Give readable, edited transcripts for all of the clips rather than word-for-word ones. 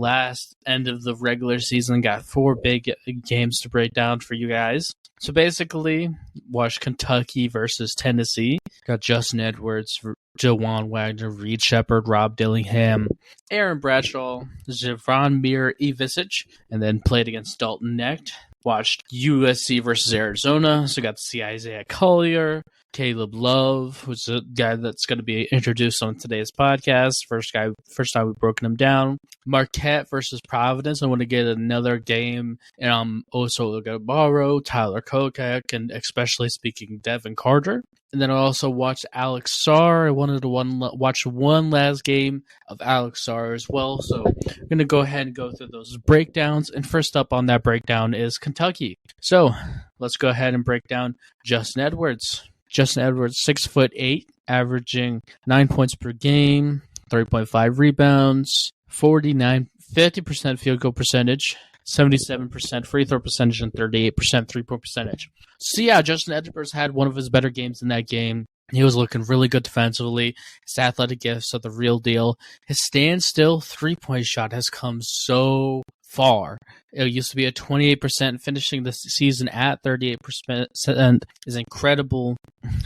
last end of the regular season. Got 4 big games to break down for you guys. So basically, watched Kentucky versus Tennessee. Got Justin Edwards, Jawan Wagner, Reed Shepard, Rob Dillingham, Aaron Bradshaw, Javonmir Ivisic, and then played against Dalton Knecht. Watched USC versus Arizona, so got to see Isaiah Collier, Caleb Love, who's a guy that's going to be introduced on today's podcast. First time we've broken him down. Marquette versus Providence. I want to get another game. And also going to borrow Tyler Kokak, and especially speaking Devin Carter. And then I also watched Alex Sarr. I wanted to watch one last game of Alex Sarr as well. So I'm going to go ahead and go through those breakdowns. And first up on that breakdown is Kentucky. So let's go ahead and break down Justin Edwards. Justin Edwards, 6'8", averaging 9 points per game, 3.5 rebounds, 50% field goal percentage, 77% free throw percentage, and 38% three-point percentage. So yeah, Justin Edwards had one of his better games in that game. He was looking really good defensively. His athletic gifts are the real deal. His standstill three-point shot has come so far. It used to be at 28%. Finishing the season at 38% is incredible.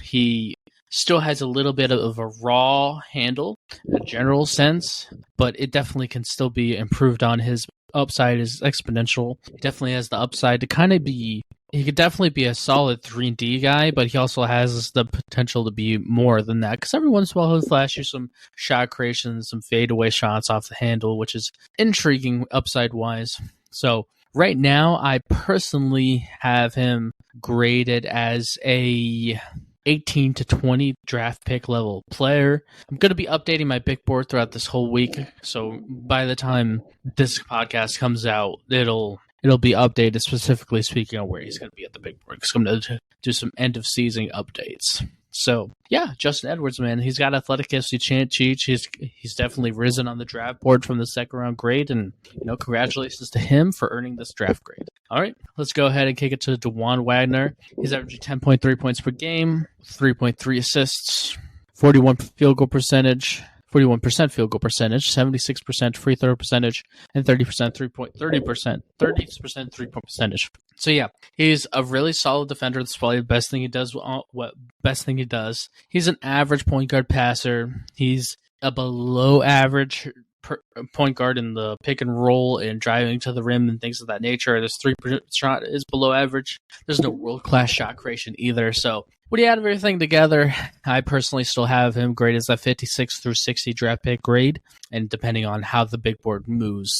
He still has a little bit of a raw handle in a general sense, but it definitely can still be improved on. His upside is exponential. He definitely has the upside to kind of be... He could definitely be a solid 3D guy, but he also has the potential to be more than that. Because every once in a while, he'll flash you some shot creation, some fadeaway shots off the handle, which is intriguing upside-wise. So right now, I personally have him graded as a 18 to 20 draft pick level player. I'm going to be updating my big board throughout this whole week. So by the time this podcast comes out, it'll be updated, specifically speaking on where he's going to be at the big board, because I'm going to do some end of season updates. So yeah, Justin Edwards, man, he's got athletic gifts. He can't cheat. He's definitely risen on the draft board from the second round grade, and congratulations to him for earning this draft grade. All right, let's go ahead and kick it to Jawan Wagner. He's averaging 10.3 points per game, 3.3 assists, 41% field goal percentage, 76% free throw percentage, and 30% three-point percentage. So yeah, he's a really solid defender. That's probably the best thing he does. He's an average point guard passer. He's a below average point guard in the pick and roll and driving to the rim and things of that nature. His 3% shot is below average. There's no world-class shot creation either. So when you add everything together, I personally still have him graded as a 56 through 60 draft pick grade. And depending on how the big board moves,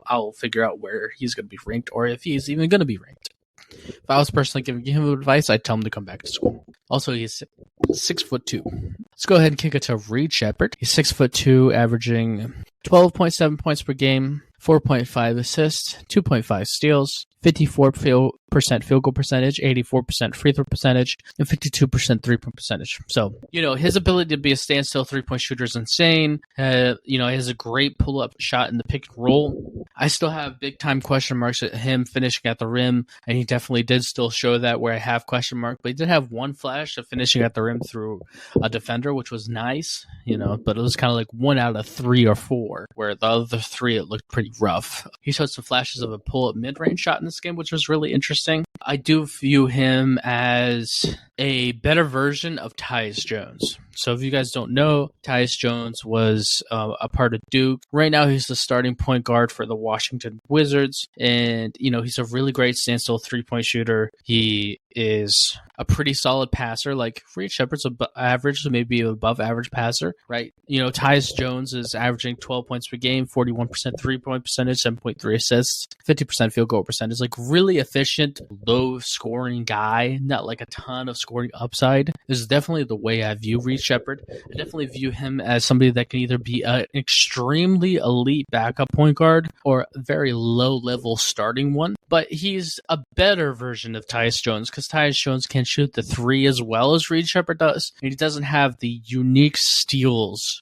I'll figure out where he's going to be ranked, or if he's even going to be ranked. If I was personally giving him advice, I'd tell him to come back to school. Also, he's 6'2". Let's go ahead and kick it to Reed Shepard. He's 6'2", averaging 12.7 points per game, 4.5 assists, 2.5 steals, 54% field goal percentage, 84% free throw percentage, and 52% three-point percentage. So, his ability to be a standstill three-point shooter is insane. He has a great pull-up shot in the pick and roll. I still have big-time question marks at him finishing at the rim, and he definitely did still show that where I have question mark, but he did have one flash of finishing at the rim through a defender, which was nice, but it was kind of like 1 out of 3 or 4, where the other 3, it looked pretty rough. He showed some flashes of a pull-up mid-range shot in this game, which was really interesting. I do view him as a better version of Tyus Jones. So if you guys don't know, Tyus Jones was a part of Duke. Right now, he's the starting point guard for the Washington Wizards. And, he's a really great standstill three-point shooter. He is a pretty solid passer. Like, Reed Shepard's average, maybe above average passer, right? Tyus Jones is averaging 12 points per game, 41% three-point percentage, 7.3 assists, 50% field goal percentage. Like, really efficient, low-scoring guy, not like a ton of scoring upside. This is definitely the way I view Reed Shepard. I definitely view him as somebody that can either be an extremely elite backup point guard or a very low-level starting one. but he's a better version of Tyus Jones because Tyus Jones can shoot the three as well as Reed Shepherd does, and he doesn't have the unique steals,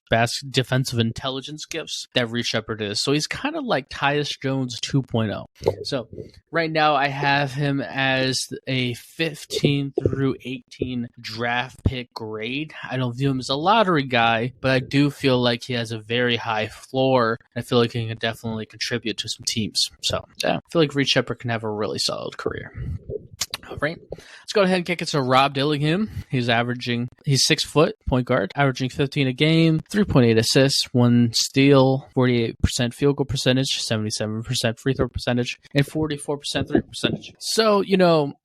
defensive intelligence gifts that Reed Shepherd is. So he's kind of like Tyus Jones 2.0. So right now I have him as a 15 through 18 draft pick grade. I don't view him as a lottery guy, but I do feel like he has a very high floor. I feel like he can definitely contribute to some teams. So yeah, I feel like Reed Shepherd can have a really solid career. All right, let's go ahead and kick it to Rob Dillingham. He's 6 foot point guard, averaging 15 a game, 3.8 assists, 1 steal, 48% field goal percentage, 77% free throw percentage, and 44% three percentage. So,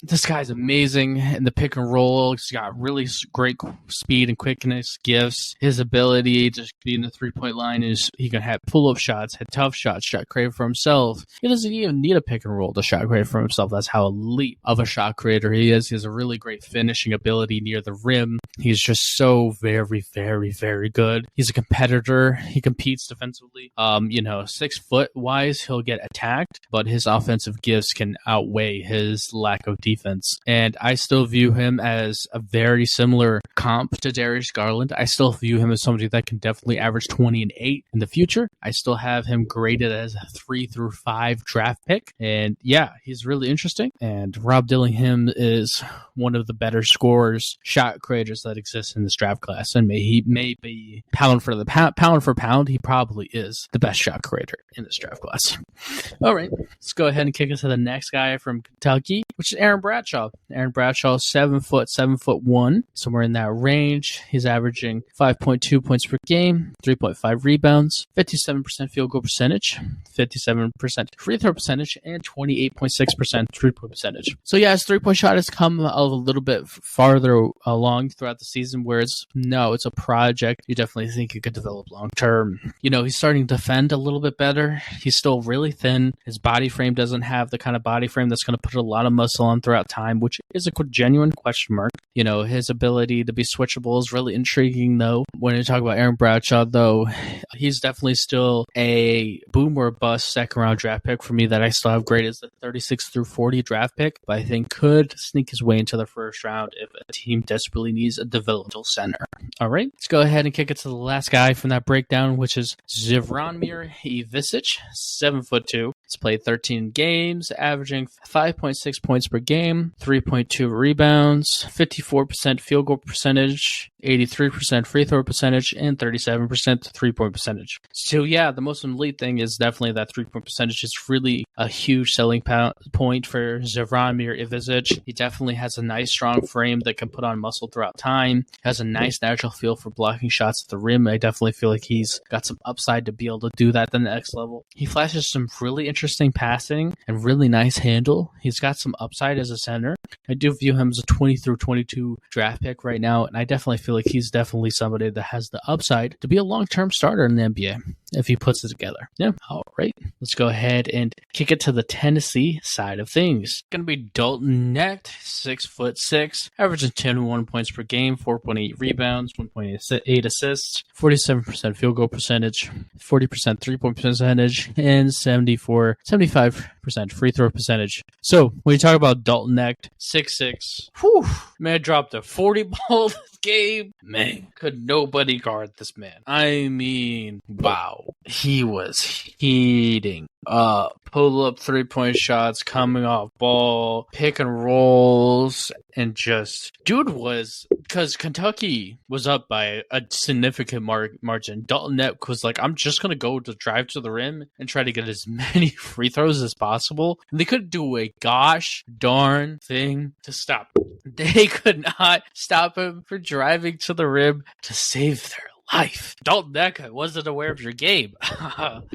this guy's amazing in the pick and roll. He's got really great speed and quickness gifts. His ability to be in the 3-point line is he can have pull-up shots, hit tough shots, shot created for himself. He doesn't even need a pick and roll to shot create for himself. That's how elite of a shot creator he is. He has a really great finishing ability near the rim. He's just so very, very, very good. He's a competitor. He competes defensively. 6 foot wise, he'll get attacked, but his offensive gifts can outweigh his lack of defense. And I still view him as a very similar comp to Darius Garland. I still view him as somebody that can definitely average 20 and 8 in the future. I still have him graded as a 3 through 5 draft pick. And yeah, he's really interesting. And Rob Dillingham is one of the better scorers, shot creators that exist in this draft class. And he may be pound for pound, he probably is the best shot creator in this draft class. All right, let's go ahead and kick it to the next guy from Kentucky, which is Aaron Bradshaw. Aaron Bradshaw, 7'1", somewhere in that range. He's averaging 5.2 points per game, 3.5 rebounds, 57% field goal percentage, 57% free throw percentage, and 28.6% three-point percentage. So yeah, his three-point shot has come a little bit farther along throughout the season, where it's a project. You definitely think it could develop long-term. He's starting to defend a little bit better. He's still really thin. His body frame doesn't have the kind of body frame that's going to put a lot of muscle on throughout time, which is a genuine question mark. His ability to be switchable is really intriguing, though. When you talk about Aaron Bradshaw, though, he's definitely still a boom or bust second-round draft pick for me that I still have graded as the 36 through 40 draft pick, but I think could sneak his way into the first round if a team desperately needs a developmental center. All right, let's go ahead and kick it to the last guy from that breakdown, which is Zvonimir Ivisic, 7'2". He's played 13 games, averaging 5.6 points per game, 3.2 rebounds, 54% field goal percentage, 83% free throw percentage, and 37% three-point percentage. So yeah, the most elite thing is definitely that three-point percentage. It's really a huge selling point for Zvonimir Ivisic. He definitely has a nice, strong frame that can put on muscle throughout time. Has a nice natural feel for blocking shots at the rim. I definitely feel like he's got some upside to be able to do that at the next level. He flashes some really interesting passing and really nice handle. He's got some upside as a center. I do view him as a 20 through 22 draft pick right now, and I definitely feel like he's definitely somebody that has the upside to be a long-term starter in the NBA if he puts it together. Yeah. All right. Let's go ahead and kick it to the Tennessee side of things. Going to be Dalton Knecht, 6'6", averaging 10.1 points per game, 4.8 rebounds, 1.8 assists, 47% field goal percentage, 40% three-point percentage, and 75% free throw percentage. So when you talk about Dalton Knecht, 6'6", man dropped a 40 ball this game. Man, could nobody guard this man. I mean, wow. He was heating up. Pull-up three-point shots, coming off ball, pick and rolls, and because Kentucky was up by a significant margin. Dalton Knecht was like, I'm just going to go to drive to the rim and try to get as many free throws as possible. And they couldn't do a gosh darn thing to stop him. They could not stop him from driving to the rim to save their life. Dalton Knecht, I wasn't aware of your game.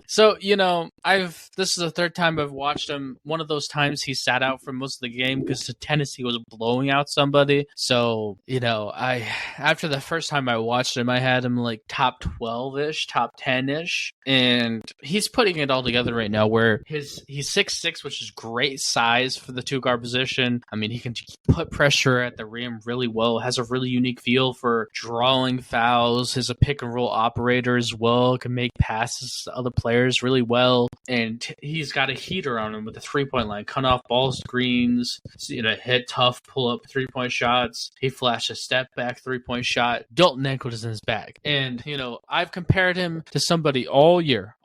So, this is the third time I've watched him. One of those times he sat out for most of the game because Tennessee was blowing out somebody. So, after the first time I watched him, I had him like top 12-ish, top 10-ish. And he's putting it all together right now where he's 6'6", which is great size for the two-guard position. I mean, he can put pressure at the rim really well, has a really unique feel for drawing fouls. His pick and roll operator as well, can make passes to other players really well, and he's got a heater on him with the 3-point line, cut off ball screens, hit tough pull up 3-point shots. He flashed a step back 3-point shot. Dalton Neck was in his bag, and I've compared him to somebody all year,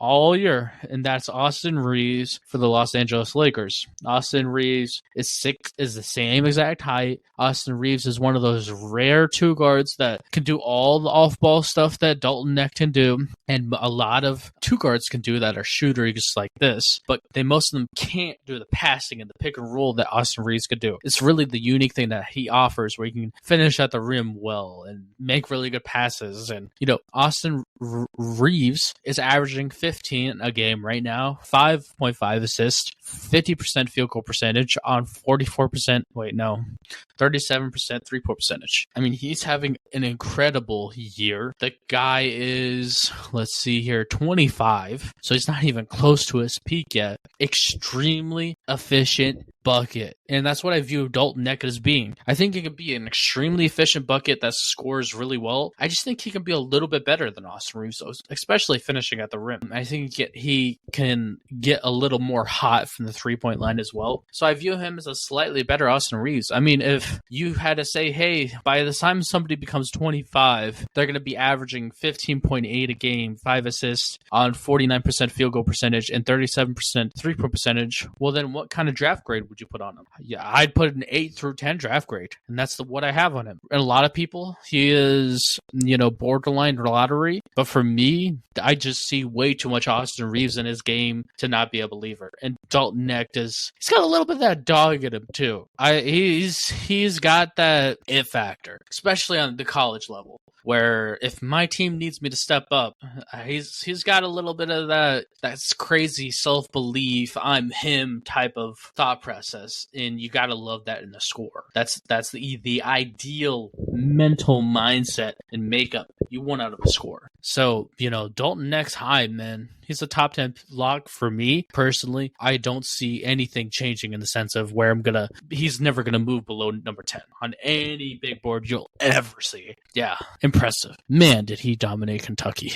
and that's Austin Reeves for the Los Angeles Lakers. Austin Reeves is the same exact height. Austin Reeves is one of those rare two guards that can do all the off-ball stuff that Dalton Neck can do, and a lot of two guards can do that are shooters like this, but most of them can't do the passing and the pick and roll that Austin Reeves could do. It's really the unique thing that he offers, where he can finish at the rim well and make really good passes. And Austin Reeves is averaging 15 a game right now, 5.5 assists, 50% field goal percentage on 37% three-point percentage. I mean, he's having an incredible year. The guy is, let's see here, 25, so he's not even close to his peak yet. Extremely efficient bucket. And that's what I view Dalton Neck as being. I think he can be an extremely efficient bucket that scores really well. I just think he can be a little bit better than Austin Reeves, especially finishing at the rim. I think he can get a little more hot from the 3-point line as well. So I view him as a slightly better Austin Reeves. I mean, if you had to say, hey, by the time somebody becomes 25, they're going to be averaging 15.8 a game, 5 assists on 49% field goal percentage and 37% 3-point percentage, well, then what kind of draft grade would you put on him? Yeah, I'd put an 8 through 10 draft grade, and that's what I have on him. And a lot of people, he is, borderline lottery, but for me, I just see way too much Austin Reeves in his game to not be a believer. And Dalton Neck he's got a little bit of that dog in him too. He's got that it factor, especially on the college level, where if my team needs me to step up, he's got a little bit of that's crazy self-belief, I'm him type of thought process, and you gotta love that in the score. That's the ideal mental mindset and makeup you want out of a score. So, Dalton Neck's high, man. He's a top 10 lock for me personally. I don't see anything changing in the sense of where he's never gonna move below number 10 on any big board you'll ever see. Yeah, impressive. Man, did he dominate Kentucky.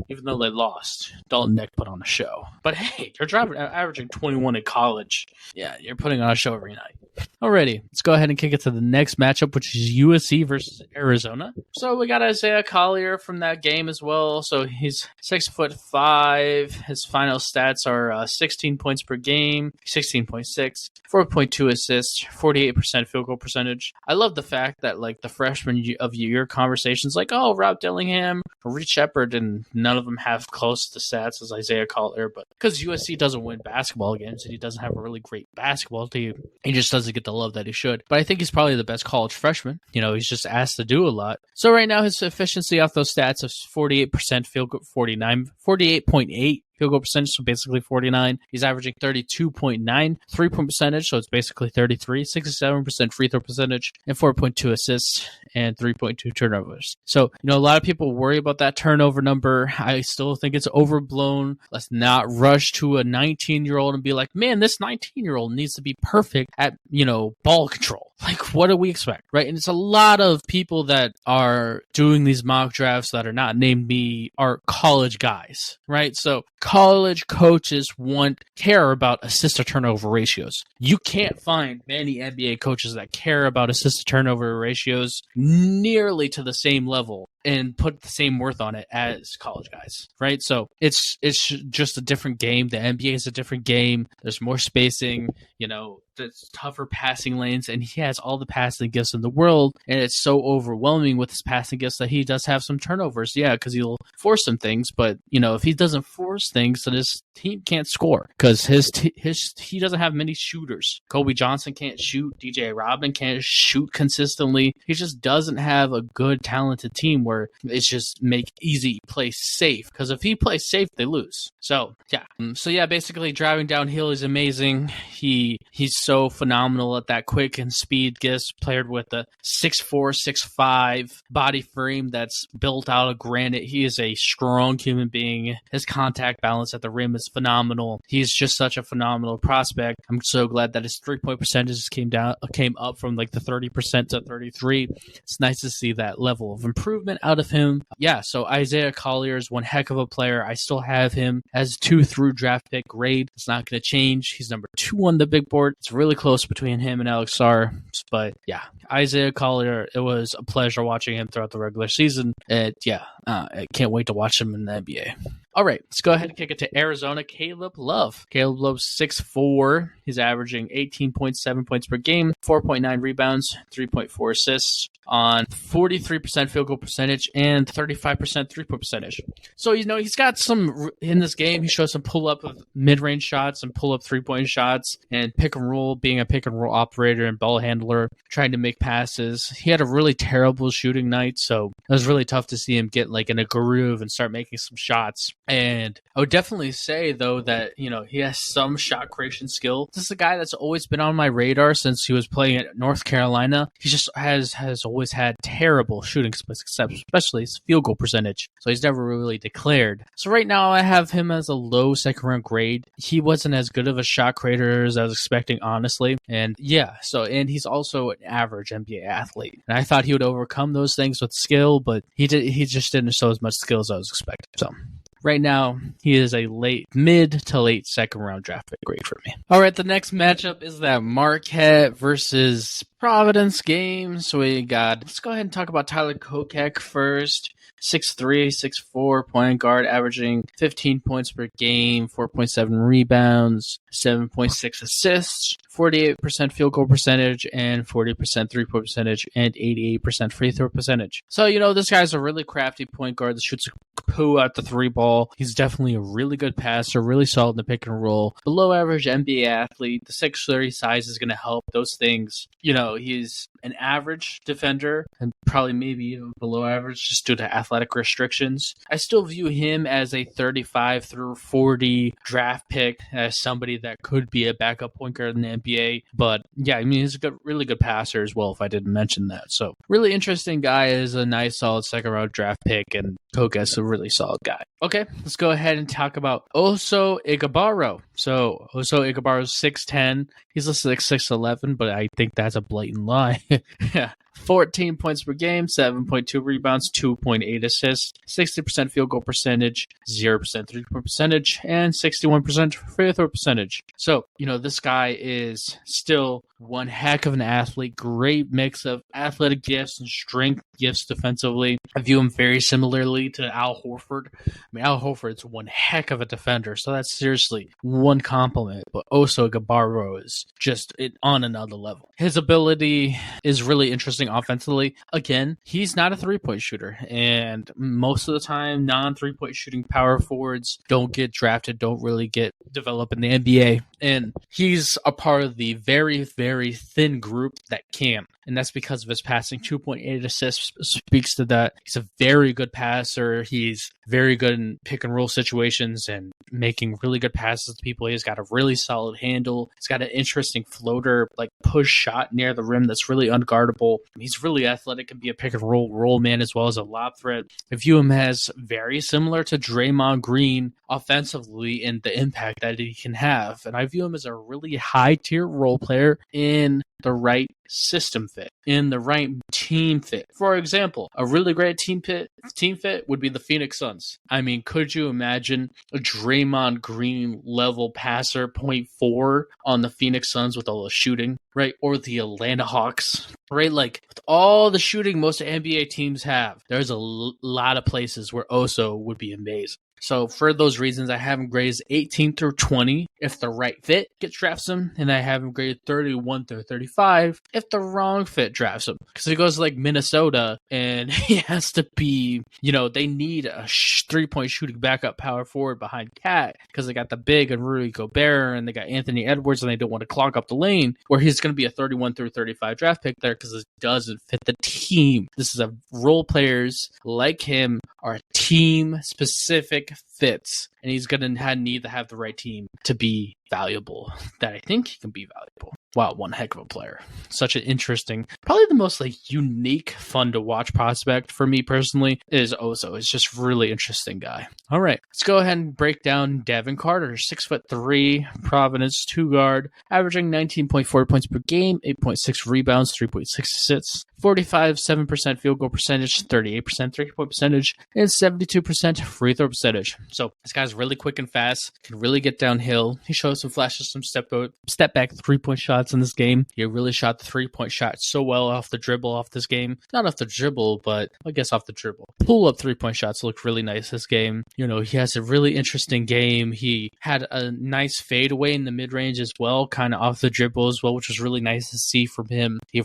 Even though they lost, Dalton Neck put on a show. But hey, you're averaging 21 in college. Yeah, you're putting on a show every night. Alrighty, let's go ahead and kick it to the next matchup, which is USC versus Arizona. So we got Isaiah Collier from that game as well. So he's 6'5". His final stats are 16 points per game, 16.6, 4.2 assists, 48% field goal percentage. I love the fact that the freshman of the year conversations Rob Dillingham, Reed Shepard, and none of them have close to stats as Isaiah Collier, but because USC doesn't win basketball games and he doesn't have a really great basketball team, he just doesn't get the love that he should. But I think he's probably the best college freshman. He's just asked to do a lot. So right now his efficiency off those stats is 48% field goal, 48.8 field goal percentage, so basically 49. He's averaging 32.9 3-point percentage, so it's basically 33, 67% free throw percentage, and 4.2 assists and 3.2 turnovers. So, a lot of people worry about that turnover number. I still think it's overblown. Let's not rush to a 19-year-old and be like, man, this 19-year-old needs to be perfect at, ball control. What do we expect, right? And it's a lot of people that are doing these mock drafts that are not named me are college guys, right? So college coaches care about assist to turnover ratios. You can't find many NBA coaches that care about assist to turnover ratios nearly to the same level and put the same worth on it as college guys, right? So it's just a different game. The NBA is a different game. There's more spacing, there's tougher passing lanes, and he has all the passing gifts in the world, and it's so overwhelming with his passing gifts that he does have some turnovers, because he'll force some things, but, if he doesn't force things, then his team can't score, because he doesn't have many shooters. Kobe Johnson can't shoot, DJ Robin can't shoot consistently. He just doesn't have a good, talented team where it's just make easy play safe, because if he plays safe, they lose. So, basically driving downhill is amazing. He's so phenomenal at that quick and speed gifts, paired with the 6'4", 6'5" body frame that's built out of granite. He is a strong human being. His contact balance at the rim is is phenomenal. He's just such a phenomenal prospect. I'm so glad that his 3-point percentages came up from like the 30% to 33. It's nice to see that level of improvement out of him. Yeah, so Isaiah Collier is one heck of a player. I still have him as 2 through draft pick grade. It's not going to change. He's number 2 on the big board. It's really close between him and Alex Sarr. But yeah, Isaiah Collier, it was a pleasure watching him throughout the regular season. And yeah, I can't wait to watch him in the NBA. All right, let's go ahead and kick it to Arizona. Caleb Love. Caleb Love's 6'4". He's averaging 18.7 points per game, 4.9 rebounds, 3.4 assists on 43% field goal percentage and 35% three-point percentage. So, he's got some in this game. He shows some pull-up of mid-range shots and pull-up three-point shots and pick and roll, being a pick and roll operator and ball handler, trying to make passes. He had a really terrible shooting night, so it was really tough to see him get like in a groove and start making some shots. And I would definitely say, though, that, he has some shot creation skill. This is a guy that's always been on my radar since he was playing at North Carolina. He just has always had terrible shooting, especially his field goal percentage. So he's never really declared. So right now I have him as a low second-round grade. He wasn't as good of a shot creator as I was expecting, honestly. And yeah, and he's also an average NBA athlete. And I thought he would overcome those things with skill, but he just didn't show as much skill as I was expecting. So right now, he is a mid to late second round draft pick grade for me. All right, the next matchup is that Marquette versus Providence game. So let's go ahead and talk about Tyler Kokek first. 6'3", 6'4", point guard, averaging 15 points per game, 4.7 rebounds, 7.6 assists, 48% field goal percentage, and 40% three-point percentage, and 88% free throw percentage. So, this guy's a really crafty point guard that shoots poo at the three ball. He's definitely a really good passer, really solid in the pick and roll. Below average NBA athlete. The 6'3" size is going to help those things. He's an average defender and probably maybe even below average just due to athletic restrictions. I still view him as a 35 through 40 draft pick, as somebody that could be a backup point guard in the NBA. But yeah, he's a really good passer as well, if I didn't mention that. So really interesting guy, is a nice solid second round draft pick, and Kokek's a really solid guy. Okay, let's go ahead and talk about Oso Igabaro. So Oso Igabaro's 6'10". He's listed 6'11", but I think that's a blatant lie. Yeah. 14 points per game, 7.2 rebounds, 2.8 assists, 60% field goal percentage, 0% three-point percentage, and 61% free throw percentage. So, this guy is still one heck of an athlete, great mix of athletic gifts and strength gifts defensively. I view him very similarly to Al Horford. Al Horford's one heck of a defender, so that's seriously one compliment, but Oso Igabaro is just on another level. His ability is really interesting offensively. Again, he's not a three-point shooter, and most of the time, non-three-point shooting power forwards don't get drafted, don't really get developed in the NBA, and he's a part of the very, very thin group that can, and that's because of his passing. 2.8 assists speaks to that. He's a very good passer. He's very good in pick and roll situations and making really good passes to people. He's got a really solid handle. He's got an interesting floater, like push shot near the rim that's really unguardable. He's really athletic and be a pick and roll man as well as a lob threat. I view him as very similar to Draymond Green offensively in the impact that he can have. And I view him as a really high tier role player in the right system fit, in the right team fit. For example, a really great team fit would be the Phoenix Suns. Could you imagine a Draymond Green level passer, 0.4 on the Phoenix Suns with all the shooting, right? Or the Atlanta Hawks, right? Like, with all the shooting most NBA teams have, there's a lot of places where Oso would be amazing. So for those reasons, I have him graded 18 through 20 if the right fit drafts him, and I have him graded 31 through 35 if the wrong fit drafts him. Because he goes like Minnesota, and he has to be, they need a three-point shooting backup power forward behind Cat, because they got the big and Rudy Gobert, and they got Anthony Edwards, and they don't want to clog up the lane, where he's going to be a 31 through 35 draft pick there because it doesn't fit the team. This is a role players like him are team-specific fits, and he's going to need to have the right team to be valuable, that I think he can be valuable. Wow, one heck of a player. Such an interesting, probably the most unique, fun to watch prospect for me personally is Oso. It's just really interesting guy. All right, let's go ahead and break down Devin Carter, 6'3", Providence 2-guard, averaging 19.4 points per game, 8.6 rebounds, 3.6 assists, 7% field goal percentage, 38% 3-point percentage, and 72% free throw percentage. So this guy's really quick and fast, can really get downhill. He shows some flashes, some step back 3-point shots in this game. He really shot the 3-point shot so well off the dribble off this game. Not off the dribble, but I guess off the dribble. Pull up 3-point shots look really nice this game. He has a really interesting game. He had a nice fadeaway in the mid-range as well, kind of off the dribble as well, which was really nice to see from him. He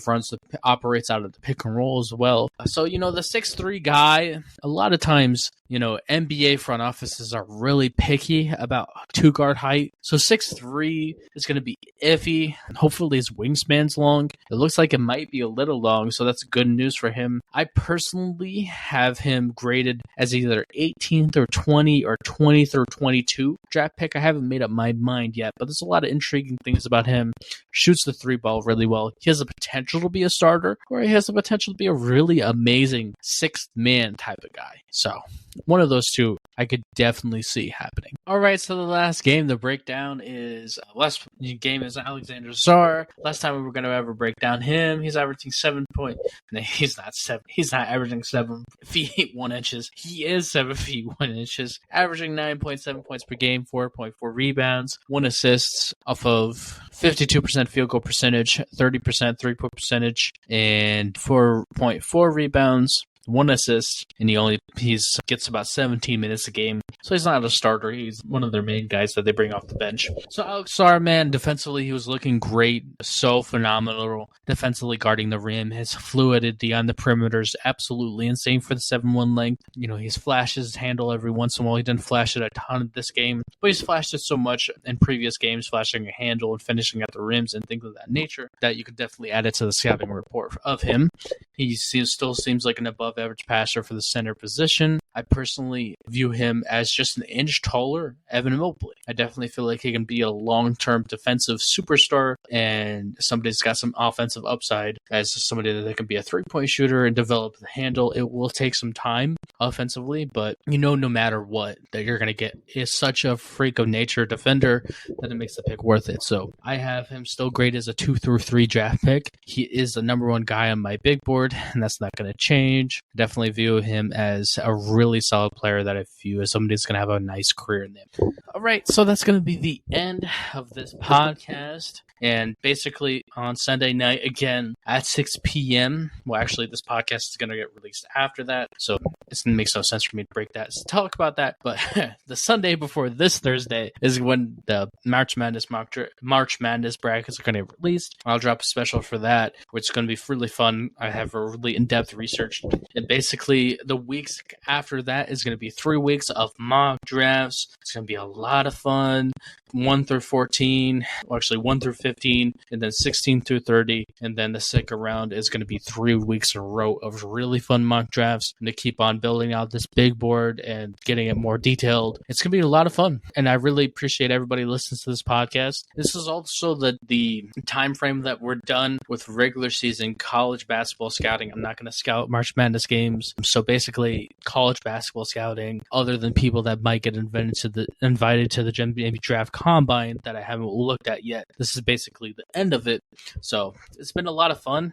operates out of the pick and roll as well. So, the 6'3" guy, a lot of times, NBA front offices are really picky about 2-guard height. So 6'3" is going to be iffy. Hopefully his wingspan's long. It looks like it might be a little long, so that's good news for him. I personally have him graded as either 18th or 20 or 20th or 22 draft pick. I haven't made up my mind yet, but there's a lot of intriguing things about him. Shoots the 3-ball really well. He has the potential to be a starter, or he has the potential to be a really amazing sixth man type of guy. So one of those two I could definitely see happening. All right, so the last game, the breakdown is last game is Alexander Czar. Last time we were going to ever break down him, he's averaging 7 point. No, he's not averaging 7 feet 1 inches. He is 7 feet 1 inches, averaging 9.7 points per game, 4.4 rebounds, 1 assist off of 52% field goal percentage, 30% 3-point percentage, and 4.4 rebounds. 1 assist, and he gets about 17 minutes a game. So he's not a starter. He's one of their main guys that they bring off the bench. So Alex Sarr, man, defensively, he was looking great. So phenomenal. Defensively guarding the rim. His fluidity on the perimeter is absolutely insane for the 7'1" length. He's flashed his handle every once in a while. He didn't flash it a ton this game, but he's flashed it so much in previous games, flashing a handle and finishing at the rims and things of that nature, that you could definitely add it to the scouting report of him. He still seems like an above-average passer for the center position. I personally view him as just an inch taller Evan Mobley. I definitely feel like he can be a long-term defensive superstar, and somebody's got some offensive upside as somebody that can be a 3-point shooter and develop the handle. It will take some time offensively, but no matter what, that you're going to get is such a freak of nature defender that it makes the pick worth it. So I have him still graded as a 2 through 3 draft pick. He is the number 1 guy on my big board, and that's not going to change. Definitely view him as a really solid player that I view as somebody that's going to have a nice career in them. All right, so that's going to be the end of this podcast. And basically on Sunday night, again, at 6 p.m., well, actually, this podcast is going to get released after that, so it makes no sense for me to talk about that. But the Sunday before this Thursday is when the March Madness brackets are going to get released. I'll drop a special for that, which is going to be really fun. I have a really in-depth research. And basically, the weeks after that is going to be 3 weeks of mock drafts. It's going to be a lot of fun. 1 through 14, well, actually 1 through 15, and then 16 through 30, and then the second round is going to be 3 weeks in a row of really fun mock drafts, and to keep on building out this big board and getting it more detailed. It's going to be a lot of fun, and I really appreciate everybody listening to this podcast. This is also the time frame that we're done with regular season college basketball scouting. I'm not going to scout March Madness games, so basically college basketball scouting, other than people that might get invited to the NBA draft combine that I haven't looked at yet. This is basically the end of it. So it's been a lot of fun.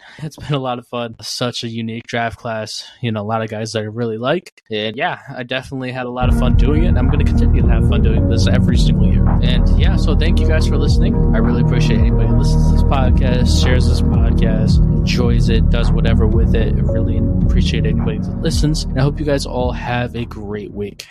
Such a unique draft class. A lot of guys that I really like. And yeah, I definitely had a lot of fun doing it. And I'm going to continue to have fun doing this every single year. And yeah, so thank you guys for listening. I really appreciate anybody who listens to this podcast, shares this podcast, enjoys it, does whatever with it. I really appreciate anybody that listens. And I hope you guys all have a great week.